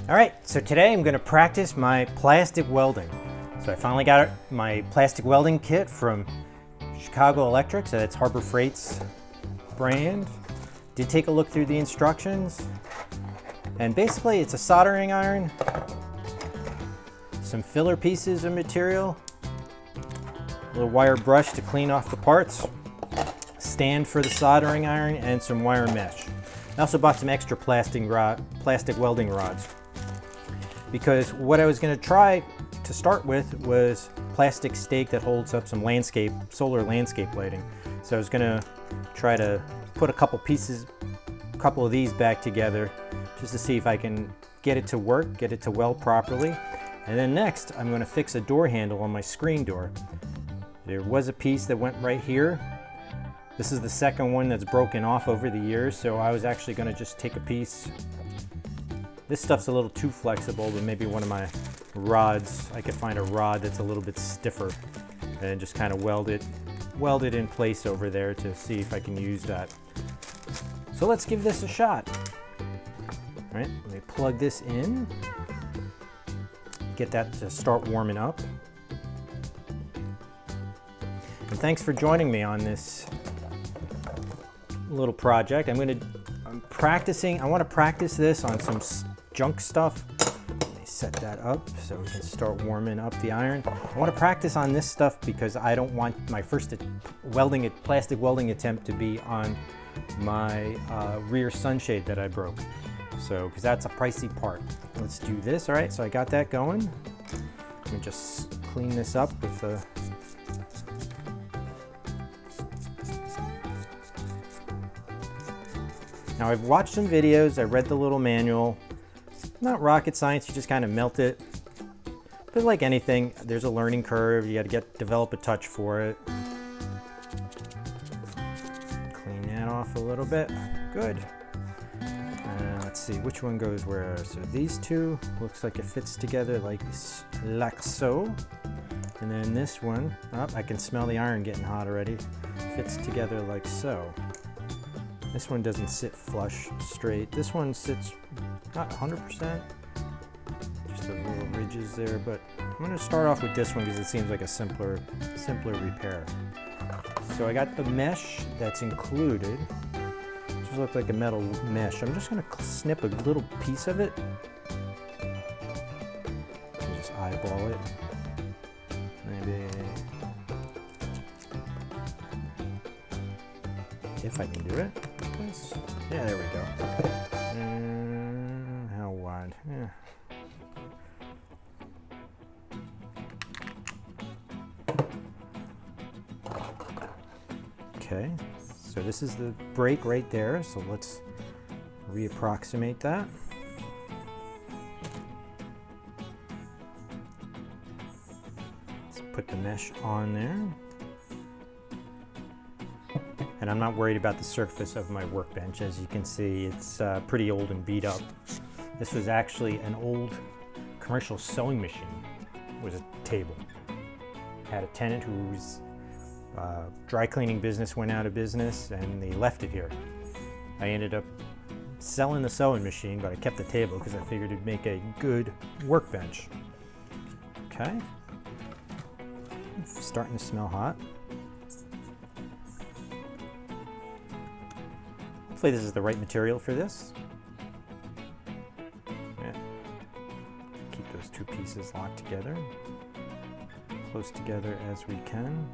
All right, so today I'm going to practice my plastic welding. So I finally got my plastic welding kit from Chicago Electric, so that's Harbor Freight's brand. Did take a look through the instructions, and basically it's a soldering iron, some filler pieces of material, a little wire brush to clean off the parts, stand for the soldering iron, and some wire mesh. I also bought some extra plastic welding rods, because what I was going to try to start with was plastic stake that holds up some solar landscape lighting. So I was going to try to put a couple of these back together just to see if I can get it to work, get it to weld properly. And then next I'm going to fix a door handle on my screen door. There was a piece that went right here. This is the second one that's broken off over the years, so I was actually going to just take a piece. This stuff's a little too flexible, but maybe one of my rods, I could find a rod that's a little bit stiffer and just kind of weld it in place over there to see if I can use that. So let's give this a shot. All right, let me plug this in, get that to start warming up. And thanks for joining me on this little project. I'm practicing. I want to practice this on some junk stuff. Let me set that up so we can start warming up the iron. I want to practice on this stuff because I don't want my first plastic welding attempt to be on my rear sunshade that I broke. So, because that's a pricey part. Let's do this. All right, so I got that going. Let me just clean this up with the Now I've watched some videos, I read the little manual. Not rocket science, you just kind of melt it. But like anything, there's a learning curve, you got to develop a touch for it. Clean that off a little bit, good. Let's see, which one goes where? So these two, looks like it fits together like so. And then this one, I can smell the iron getting hot already. Fits together like so. This one doesn't sit flush straight. This one sits not 100%, just a little ridges there, but I'm gonna start off with this one because it seems like a simpler repair. So I got the mesh that's included. It just looks like a metal mesh. I'm just gonna snip a little piece of it. Just eyeball it. Maybe, if I can do it. Yeah, there we go. How wide? Yeah. Okay, so this is the break right there, so let's reapproximate that. Let's put the mesh on there. And I'm not worried about the surface of my workbench. As you can see, it's pretty old and beat up. This was actually an old commercial sewing machine. It was a table. Had a tenant whose dry cleaning business went out of business and they left it here. I ended up selling the sewing machine, but I kept the table because I figured it'd make a good workbench. Okay. It's starting to smell hot. Hopefully this is the right material for this. Yeah. Keep those two pieces locked together, close together as we can.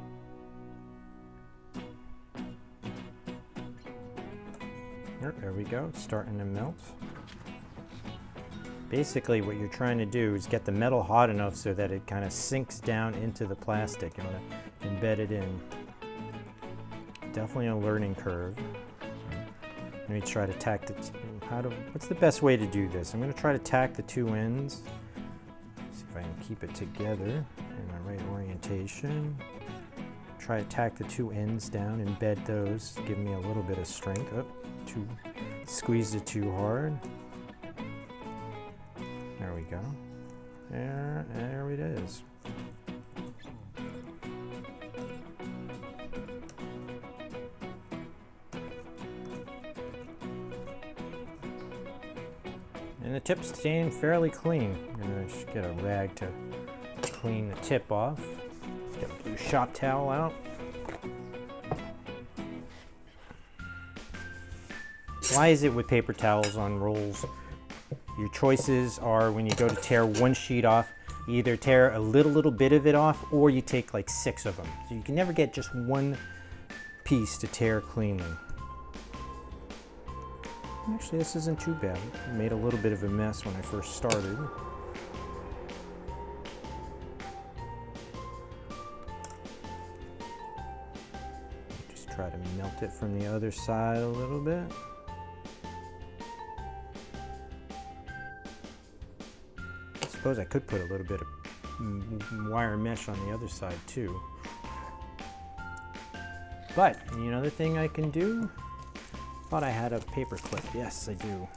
There we go, it's starting to melt. Basically what you're trying to do is get the metal hot enough so that it kind of sinks down into the plastic. You want to embed it in. Definitely a learning curve. Let me try to tack what's the best way to do this? I'm going to try to tack the two ends. See if I can keep it together in the right orientation. Try to tack the two ends down, embed those, give me a little bit of strength. Squeezed it too hard. There we go. There it is. the tip's staying fairly clean. I'm gonna just get a rag to clean the tip off. Get a blue shop towel out. Why is it with paper towels on rolls? Your choices are when you go to tear one sheet off, you either tear a little bit of it off or you take like 6 of them. So you can never get just one piece to tear cleanly. Actually, this isn't too bad. I made a little bit of a mess when I first started. Just try to melt it from the other side a little bit. I suppose I could put a little bit of wire mesh on the other side too. But another thing I can do, thought I had a paper clip. Yes, I do.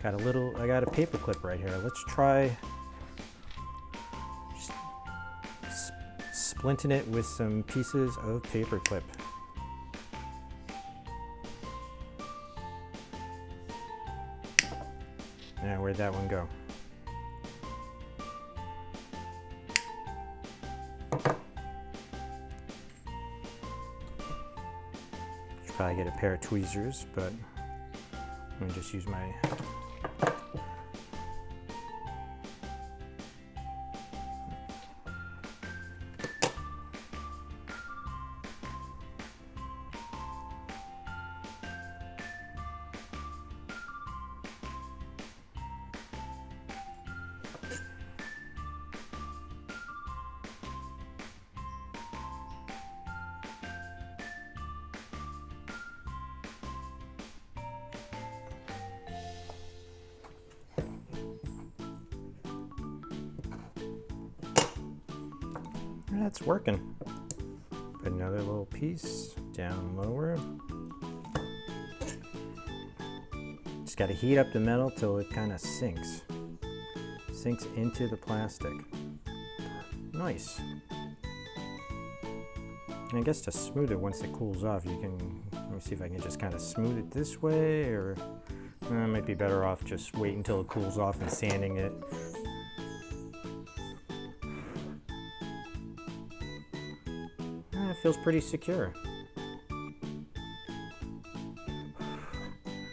I got a paper clip right here. Let's try splinting it with some pieces of paper clip. Now, where'd that one go? Probably get a pair of tweezers, but I'm gonna just use my That's working. Put another little piece down lower. Just got to heat up the metal till it kind of sinks into the plastic. Nice. And I guess to smooth it once it cools off, you can, let me see if I can just kind of smooth it this way, or I might be better off just wait until it cools off and sanding it. It feels pretty secure.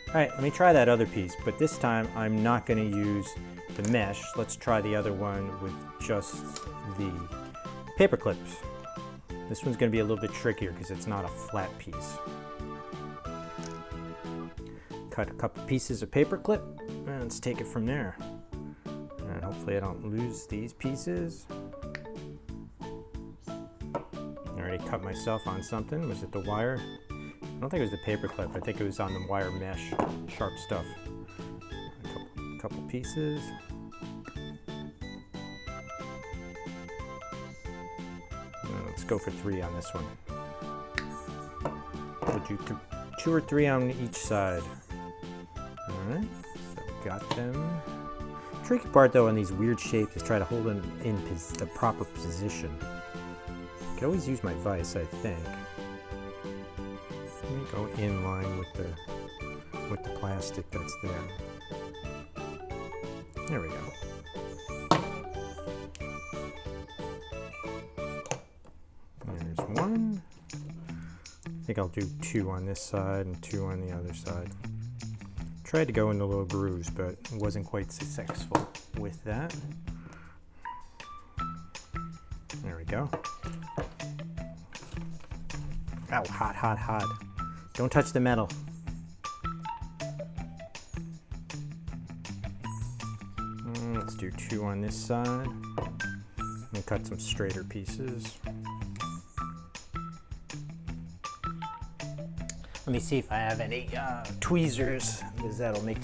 Alright, let me try that other piece, but this time I'm not going to use the mesh. Let's try the other one with just the paper clips. This one's going to be a little bit trickier because it's not a flat piece. Cut a couple pieces of paper clip and let's take it from there. And hopefully I don't lose these pieces. I already cut myself on something. Was it the wire? I don't think it was the paper clip. I think it was on the wire mesh. Sharp stuff. A couple pieces. Let's go for 3 on this one. We'll do 2 or 3 on each side. Alright, so got them. Tricky part though on these weird shapes is try to hold them in the proper position. I could always use my vise, I think. Let me go in line with the plastic that's there. There we go. There's one. I think I'll do 2 on this side and 2 on the other side. Tried to go into little grooves, but wasn't quite successful with that. There we go. Ow, hot, hot, hot. Don't touch the metal. Let's do 2 on this side. And cut some straighter pieces. Let me see if I have any tweezers, because that'll make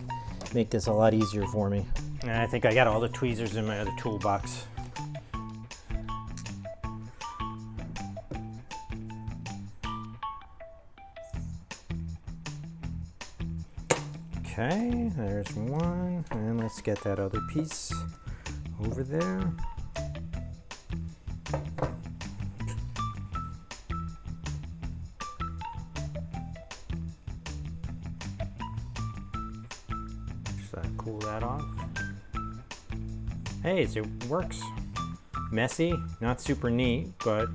this a lot easier for me. And I think I got all the tweezers in my other toolbox. Okay, there's one, and let's get that other piece over there. Just cool that off. Hey, so it works. Messy, not super neat, but,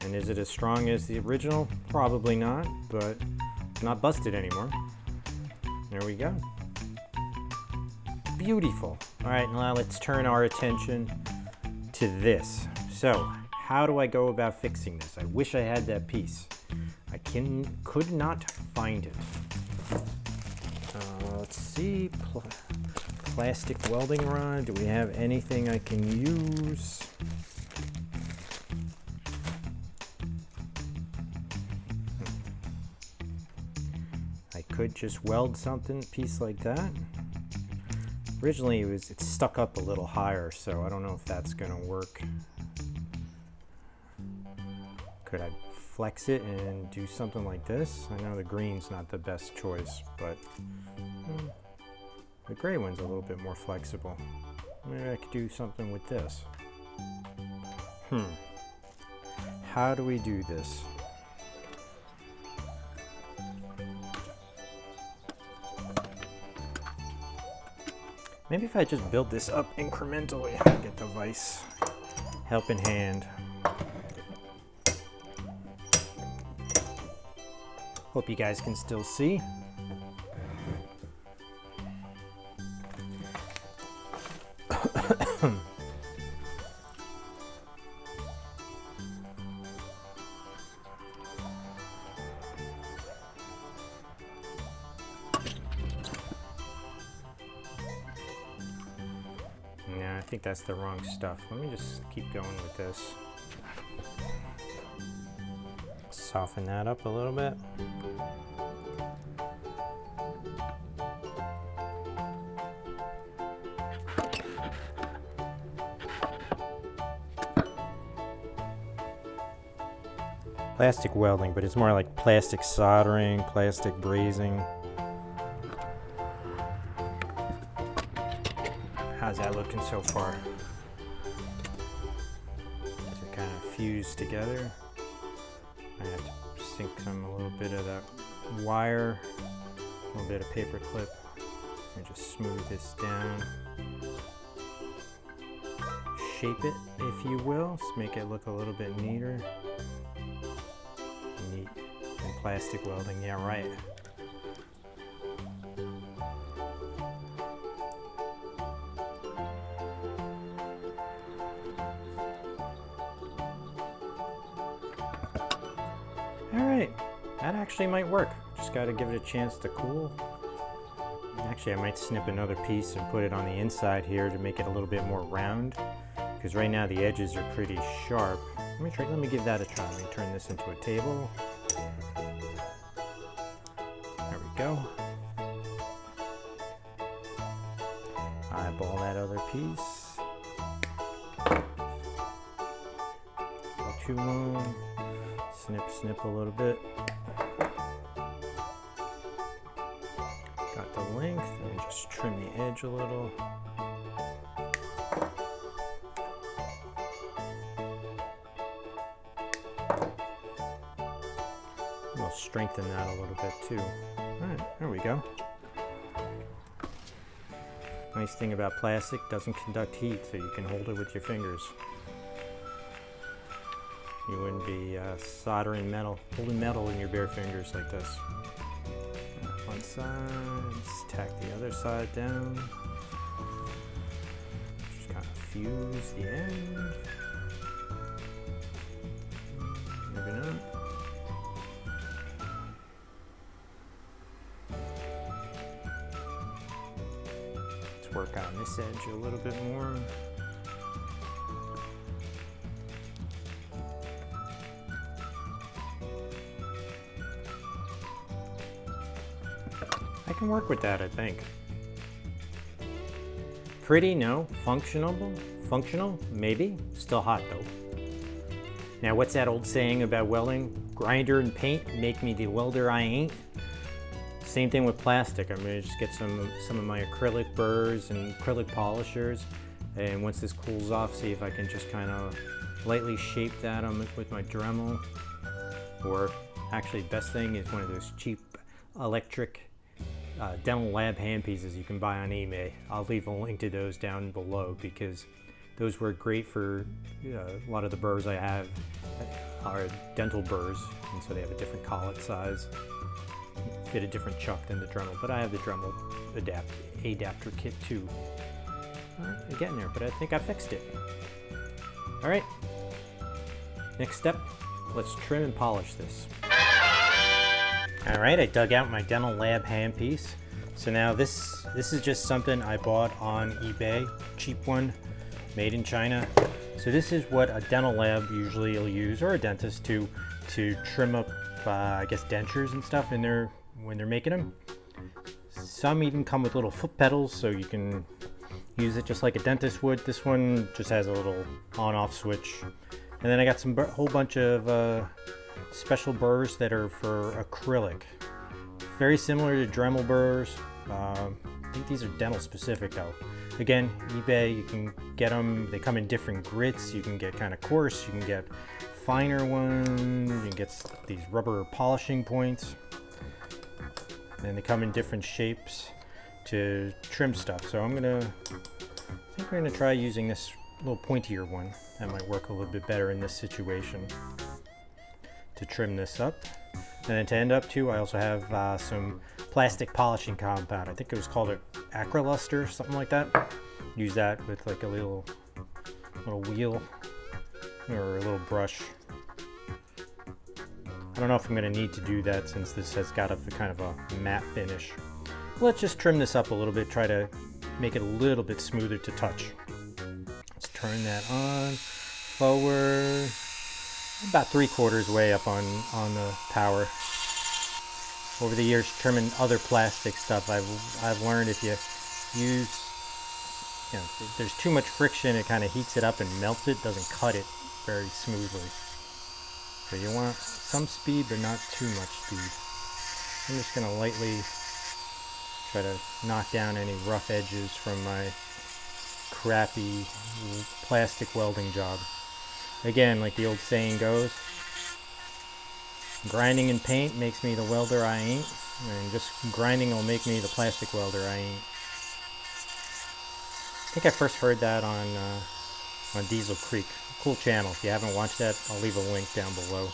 and is it as strong as the original? Probably not, but it's not busted anymore. There we go. Beautiful. All right, now let's turn our attention to this. So, how do I go about fixing this? I wish I had that piece. I could not find it. Let's see. Plastic welding rod. Do we have anything I can use? I could just weld something, piece like that. Originally it's stuck up a little higher, so I don't know if that's gonna work. Could I flex it and do something like this? I know the green's not the best choice, but the gray one's a little bit more flexible. Maybe I could do something with this. How do we do this? Maybe if I just build this up incrementally, get the vise helping hand. Hope you guys can still see. Yeah, I think that's the wrong stuff. Let me just keep going with this. Soften that up a little bit. Plastic welding, but it's more like plastic soldering, plastic brazing. How's that looking so far? Does it kind of fuse together? I have to sink a little bit of that wire, a little bit of paper clip, and just smooth this down. Shape it, if you will, just make it look a little bit neater. Neat. And plastic welding, yeah, right. Alright, that actually might work. Just got to give it a chance to cool. Actually, I might snip another piece and put it on the inside here to make it a little bit more round. Because right now the edges are pretty sharp. Let me give that a try. Let me turn this into a table. There we go. Eyeball that other piece. Go too long. Snip a little bit. Got the length. Let me just trim the edge a little. We'll strengthen that a little bit too. Alright, there we go. Nice thing about plastic, doesn't conduct heat, so you can hold it with your fingers. You wouldn't be soldering metal, holding metal in your bare fingers like this. One side, let's tack the other side down. Just kind of fuse the end. Maybe not. Let's work on this edge a little bit more. I can work with that, I think. Pretty, no. Functional, maybe. Still hot though. Now, what's that old saying about welding? Grinder and paint make me the welder I ain't. Same thing with plastic. I'm gonna just get some of my acrylic burrs and acrylic polishers, and once this cools off, see if I can just kind of lightly shape that with my Dremel. Or actually, best thing is one of those cheap electric dental lab handpieces you can buy on eBay. I'll leave a link to those down below because those were great for a lot of the burrs I have are dental burrs, and so they have a different collet size, fit a different chuck than the Dremel, but I have the Dremel adapter kit too. Getting there, but I think I fixed it. All right, next step, let's trim and polish this. All right, I dug out my dental lab handpiece. So now this is just something I bought on eBay, cheap one, made in China. So this is what a dental lab usually will use, or a dentist, to trim up, I guess, dentures and stuff when they're making them. Some even come with little foot pedals, so you can use it just like a dentist would. This one just has a little on-off switch. And then I got some whole bunch of special burrs that are for acrylic. Very similar to Dremel burrs. I think these are dental specific though. Again, eBay, you can get them. They come in different grits. You can get kind of coarse. You can get finer ones. You can get these rubber polishing points. And they come in different shapes to trim stuff. So I think we're gonna try using this little pointier one. That might work a little bit better in this situation to trim this up. And then to end up too, I also have some plastic polishing compound. I think it was called an Acryluster, something like that. Use that with like a little wheel or a little brush. I don't know if I'm going to need to do that since this has got a kind of a matte finish. Let's just trim this up a little bit, try to make it a little bit smoother to touch. Let's turn that on, forward, about 3/4 way up on the power. Over the years, trimming other plastic stuff, I've learned if you use, if there's too much friction, it kind of heats it up and melts it, doesn't cut it very smoothly. So you want some speed, but not too much speed. I'm just going to lightly try to knock down any rough edges from my crappy plastic welding job. Again, like the old saying goes, grinding in paint makes me the welder I ain't, and just grinding will make me the plastic welder I ain't. I think I first heard that on Diesel Creek. Cool channel. If you haven't watched that, I'll leave a link down below.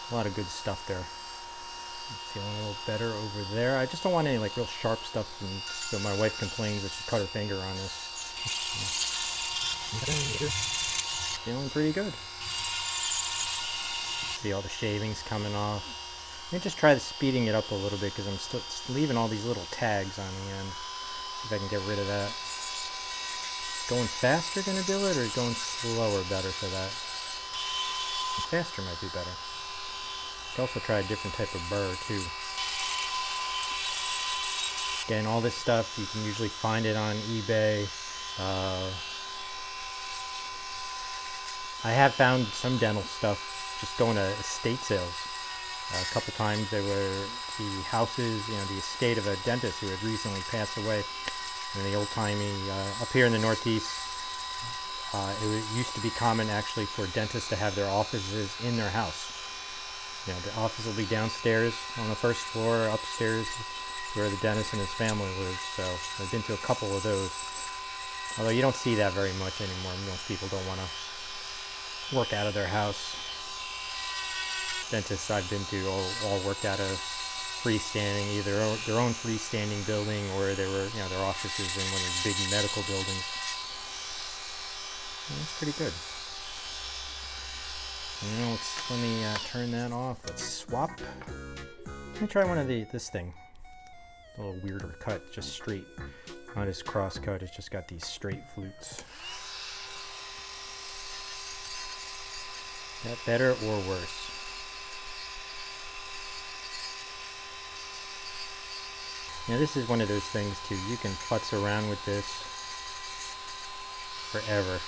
A lot of good stuff there. I'm feeling a little better over there. I just don't want any like real sharp stuff, and so my wife complains that she cut her finger on this. Feeling pretty good. See all the shavings coming off. Let me just try speeding it up a little bit because I'm still leaving all these little tags on the end. See if I can get rid of that. Is going faster gonna do it, or is going slower better for that? Faster might be better. You can also try a different type of burr too. Again, all this stuff you can usually find it on eBay. I have found some dental stuff just going to estate sales. A couple times they were the houses, the estate of a dentist who had recently passed away. In the old-timey, up here in the Northeast, it used to be common actually for dentists to have their offices in their house. The office will be downstairs on the first floor, upstairs where the dentist and his family lives. So I've been to a couple of those. Although you don't see that very much anymore. Most people don't want to work out of their house. Dentists I've been to all worked out of freestanding, either their own freestanding building, or they were, their offices in one of these big medical buildings. And that's pretty good. Let me turn that off. Let's swap. Let me try one of this thing. A little weirder cut, just straight. Not as cross cut. It's just got these straight flutes. Is that better or worse? This is one of those things too. You can futz around with this forever.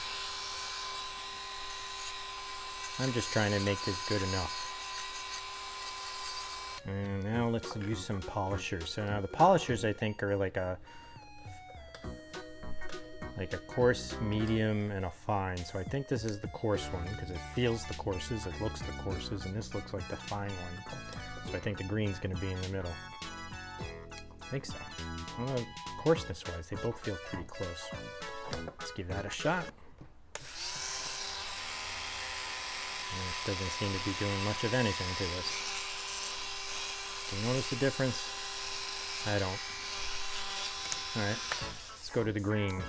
I'm just trying to make this good enough. And now let's use some polishers. So now the polishers I think are like a coarse, medium, and a fine. So I think this is the coarse one because it feels the coarses, it looks the coarses, and this looks like the fine one. So I think the green's going to be in the middle. think so. Although, coarseness-wise, they both feel pretty close. Let's give that a shot. It doesn't seem to be doing much of anything to this. Do you notice the difference? I don't. Alright, let's go to the green.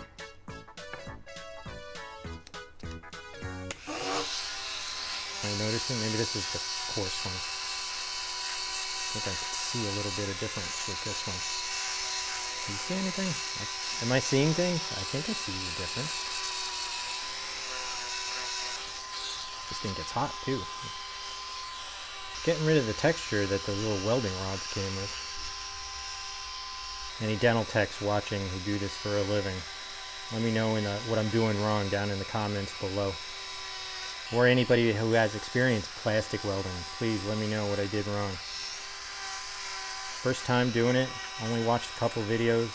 Are you noticing? Maybe this is the coarse one. I think I can see a little bit of difference with this one. Do you see anything? Am I seeing things? I think I see the difference. This thing gets hot too. It's getting rid of the texture that the little welding rods came with. Any dental techs watching who do this for a living, let me know what I'm doing wrong down in the comments below. Or anybody who has experienced plastic welding, please let me know what I did wrong. First time doing it, only watched a couple videos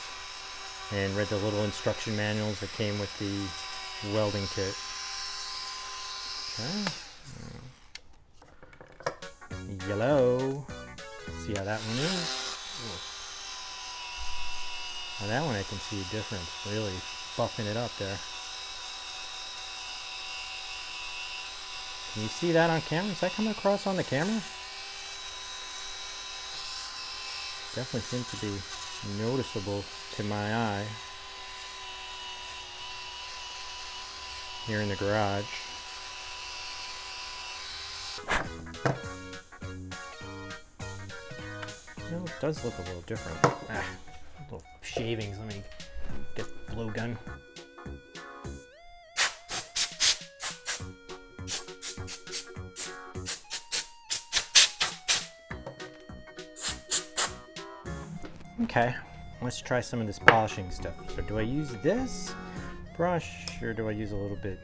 and read the little instruction manuals that came with the welding kit. Okay. Yellow. See how that one is? Now that one I can see a difference, really buffing it up there. Can you see that on camera? Is that coming across on the camera? Definitely seems to be noticeable to my eye here in the garage. No, it does look a little different. Little shavings. Let me get the blowgun. Okay, let's try some of this polishing stuff. So do I use this brush or do I use a little bit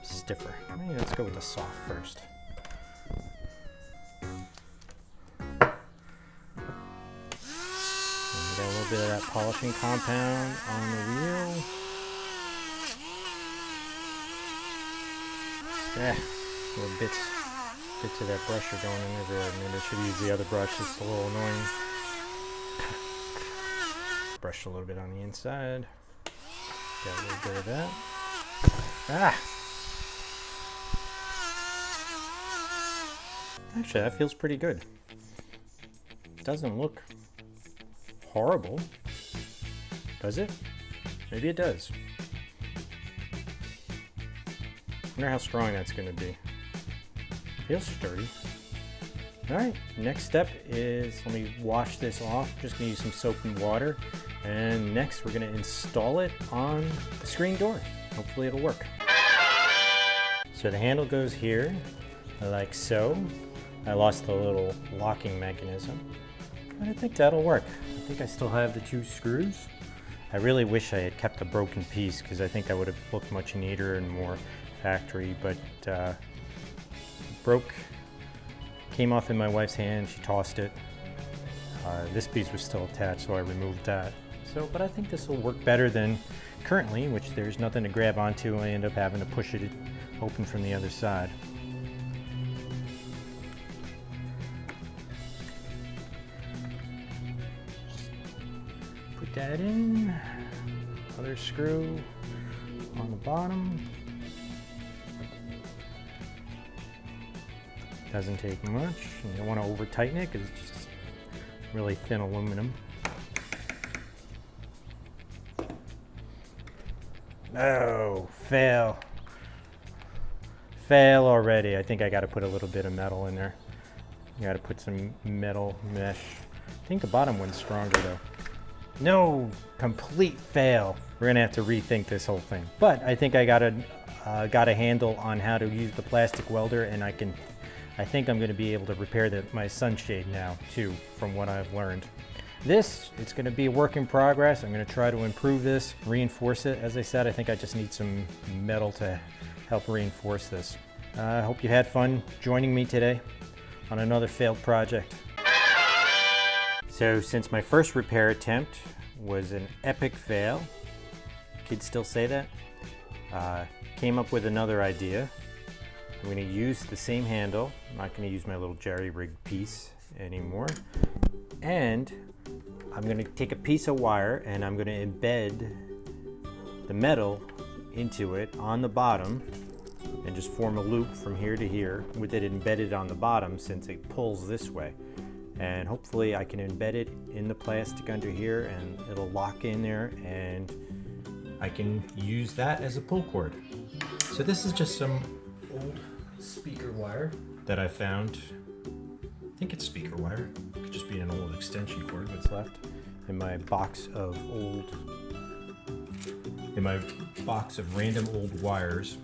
stiffer? Maybe let's go with the soft first. Got a little bit of that polishing compound on the wheel. Little bits of that brush are going in everywhere. Maybe I should use the other brush, it's a little annoying. Brush a little bit on the inside. Got a little bit of that. Actually, that feels pretty good. Doesn't look horrible, does it? Maybe it does. Wonder how strong that's going to be. Feels sturdy. Alright, next step is, let me wash this off. Just going to use some soap and water. And next we're going to install it on the screen door. Hopefully it'll work. So the handle goes here, like so. I lost the little locking mechanism, but I think that'll work. I think I still have the 2 screws. I really wish I had kept the broken piece because I think I would have looked much neater and more factory, but broke. Came off in my wife's hand, she tossed it. This piece was still attached, so I removed that. But I think this will work better than currently, which there's nothing to grab onto. I end up having to push it open from the other side. Put that in. Other screw on the bottom. Doesn't take much. You don't want to over tighten it because it's just really thin aluminum. Oh, fail. Fail already. I think I got to put a little bit of metal in there. You got to put some metal mesh. I think the bottom one's stronger though. No, complete fail. We're gonna have to rethink this whole thing. But I think I got a handle on how to use the plastic welder, and I think I'm gonna be able to repair my sunshade now too, from what I've learned. It's gonna be a work in progress. I'm gonna try to improve this, reinforce it. As I said, I think I just need some metal to help reinforce this. I hope you had fun joining me today on another failed project. So since my first repair attempt was an epic fail, kids still say that, came up with another idea. I'm going to use the same handle. I'm not going to use my little jerry rig piece anymore. And I'm going to take a piece of wire and I'm going to embed the metal into it on the bottom and just form a loop from here to here with it embedded on the bottom since it pulls this way. And hopefully I can embed it in the plastic under here and it'll lock in there and I can use that as a pull cord. So this is just some old speaker wire that I found. I think it's speaker wire. It could just be an old extension cord what's left in my box of random old wires.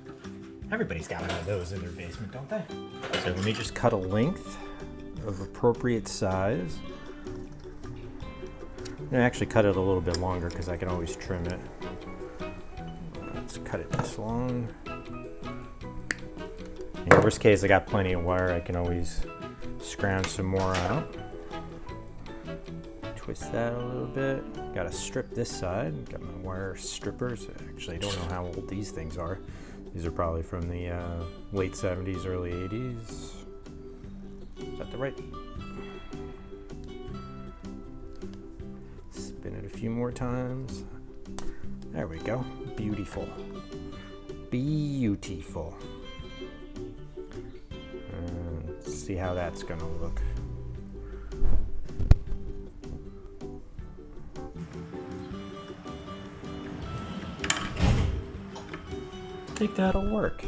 Everybody's got one of those in their basement, don't they? So let me just cut a length of appropriate size. I'm gonna actually cut it a little bit longer because I can always trim it. Let's cut it this long. In worst case, I got plenty of wire. I can always scrounge some more out. Twist that a little bit. Got to strip this side. Got my wire strippers. Actually, I don't know how old these things are. These are probably from the late 70s, early 80s. Is that the right? Spin it a few more times. There we go. Beautiful. Beautiful. Let's see how that's gonna look. I think that'll work.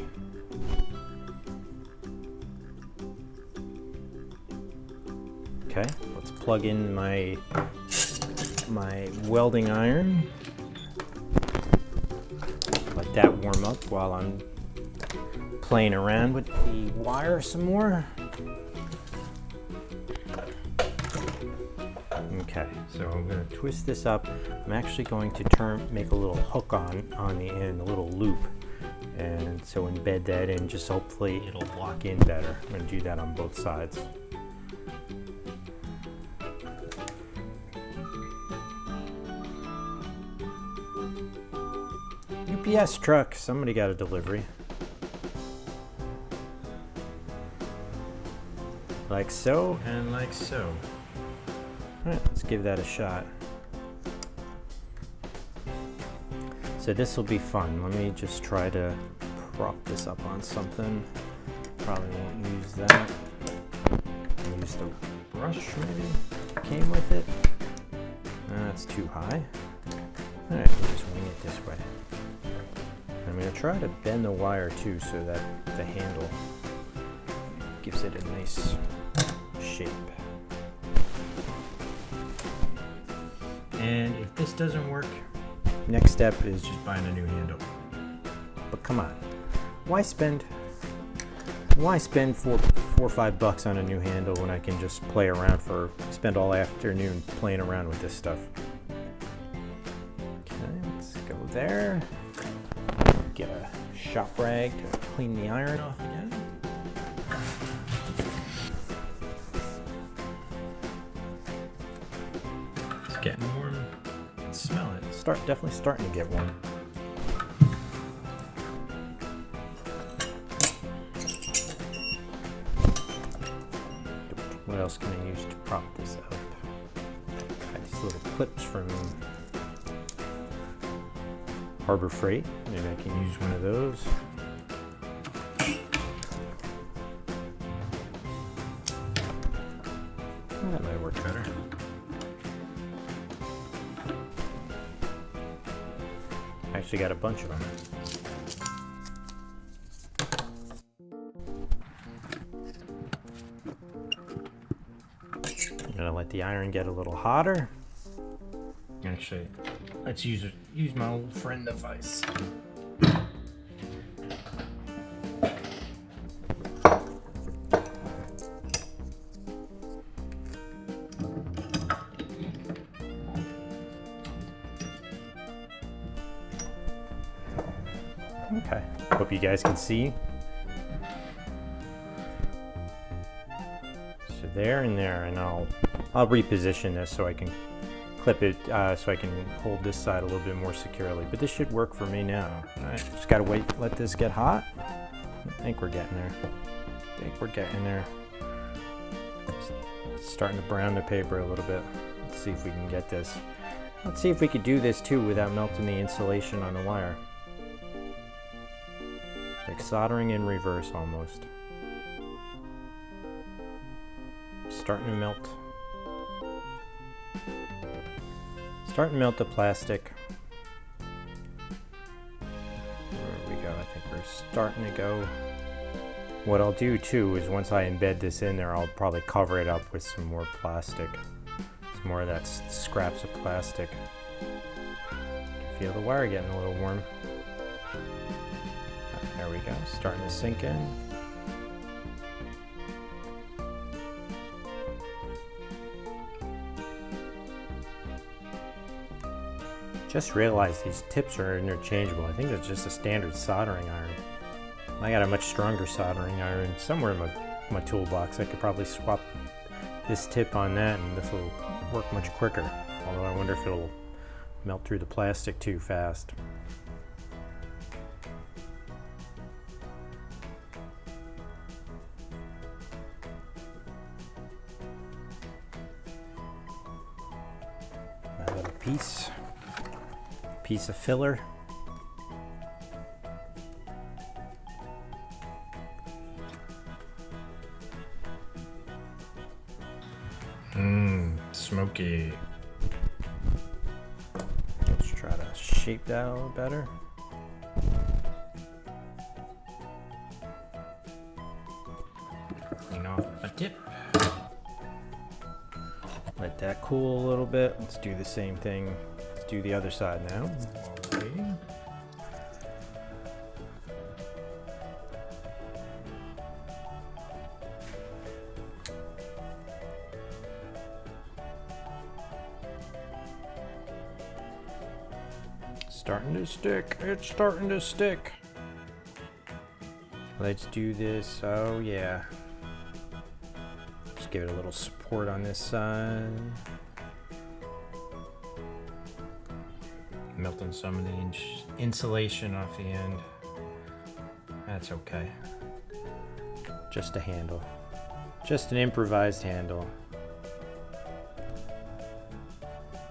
Okay, let's plug in my welding iron. Let that warm up while I'm playing around with the wire some more. Okay, so I'm going to twist this up. I'm actually going to make a little hook on the end, a little loop. And so embed that in, just hopefully it'll lock in better. I'm going to do that on both sides. UPS truck, somebody got a delivery. Like so, and like so. All right, let's give that a shot. So this will be fun. Let me just try to prop this up on something. Probably won't use that. Use the brush maybe. Came with it. That's too high. All right, just wing it this way. I'm going to try to bend the wire too so that the handle gives it a nice shape. And if this doesn't work, next step is just buying a new handle. But come on, why spend $4 or $5 on a new handle when I can just spend all afternoon playing around with this stuff? Okay, let's go there. Get a shop rag to clean the iron off again. It's getting warm. I can smell it. It's definitely starting to get warm. What else can I use to prop this up? Got these little clips from Harbor Freight. Maybe I can use one of those. Oh, that might work better. I actually got a bunch of them. I'm gonna let the iron get a little hotter. Actually, let's use my old friend the vise. Okay, hope you guys can see. So there and there, and I'll reposition this so I can clip it so I can hold this side a little bit more securely. But this should work for me now. All right, just gotta let this get hot. I think we're getting there. It's starting to brown the paper a little bit. Let's Let's see if we can get this. Let's see if we could do this too without melting the insulation on the wire. Like soldering in reverse almost. Starting to melt. Starting to melt the plastic. There we go. I think we're starting to go. What I'll do too is once I embed this in there, I'll probably cover it up with some more plastic. Some more of that scraps of plastic. Feel the wire getting a little warm. There we go, starting to sink in. Just realized these tips are interchangeable. I think that's just a standard soldering iron. I got a much stronger soldering iron somewhere in my toolbox. I could probably swap this tip on that and this will work much quicker. Although I wonder if it'll melt through the plastic too fast. My little piece of filler. Smoky. Let's try to shape that a little better. Clean off a tip. Let that cool a little bit. Let's do the same thing. Let's do the other side now. Okay. Starting to stick. It's starting to stick. Let's do this. Oh yeah. Just give it a little support on this side. Melting some of the insulation off the end. That's okay. Just a handle. Just an improvised handle.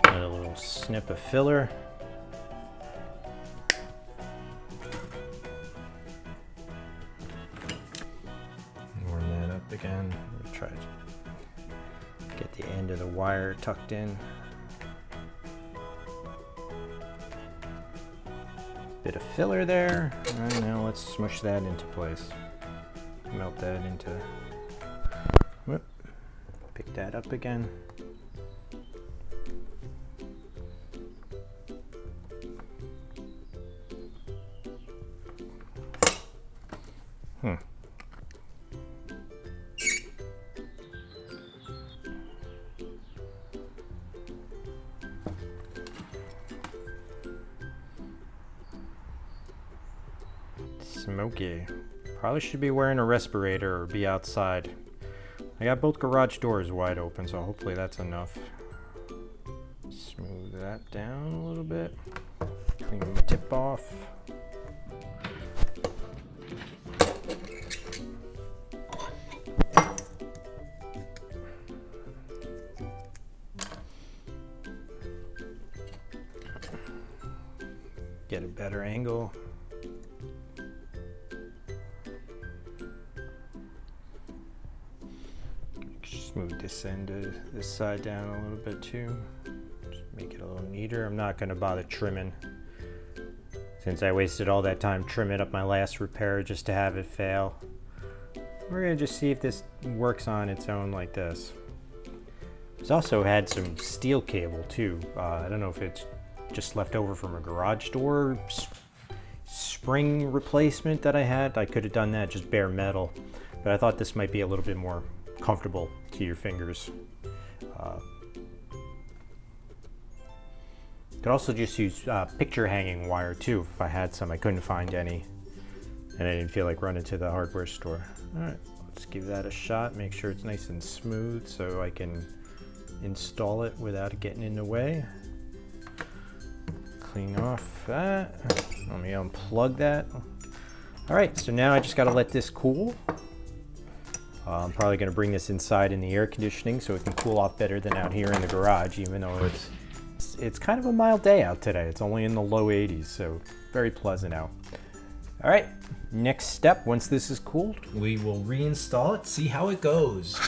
Add a little snip of filler. Again, we'll try to get the end of the wire tucked in. Bit of filler there, and now let's smush that into place. Melt that into, whoop, pick that up again. Smoky. Probably should be wearing a respirator or be outside. I got both garage doors wide open, so hopefully that's enough. Smooth that down a little bit. Clean the tip off. Get a better angle. Move this end of this side down a little bit too. Just make it a little neater. I'm not going to bother trimming since I wasted all that time trimming up my last repair just to have it fail. We're going to just see if this works on its own like this. It's also had some steel cable too. I don't know if it's just left over from a garage door spring replacement that I had. I could have done that just bare metal, but I thought this might be a little bit more comfortable to your fingers. Could also just use picture hanging wire too if I had some. I couldn't find any and I didn't feel like running to the hardware store. Alright, let's give that a shot. Make sure it's nice and smooth so I can install it without it getting in the way. Clean off that. Let me unplug that. Alright, so now I just got to let this cool. I'm probably going to bring this inside in the air conditioning so it can cool off better than out here in the garage, even though it's kind of a mild day out today. It's only in the low 80s, so very pleasant out. All right, next step, once this is cooled, we will reinstall it, see how it goes.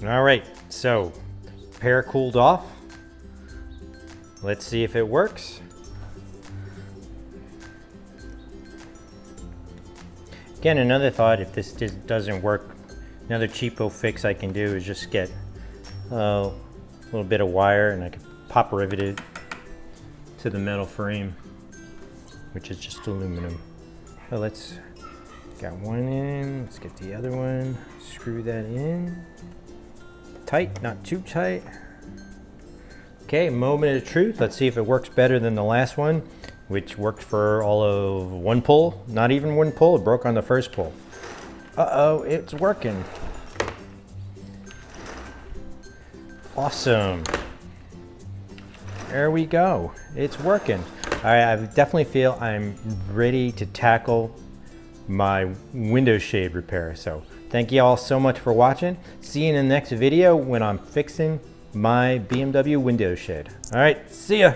All right, so pair cooled off. Let's see if it works. Again, another thought, if this doesn't work, another cheapo fix I can do is just get a little bit of wire and I can pop rivet it to the metal frame, which is just aluminum. So let's, got one in, let's get the other one, screw that in. Tight, not too tight. Okay, moment of truth. Let's see if it works better than the last one, which worked for all of one pull. Not even one pull, it broke on the first pull. Uh-oh, it's working. Awesome. There we go, it's working. All right, I definitely feel I'm ready to tackle my window shade repair. So thank you all so much for watching. See you in the next video when I'm fixing my BMW window shade. All right, see ya.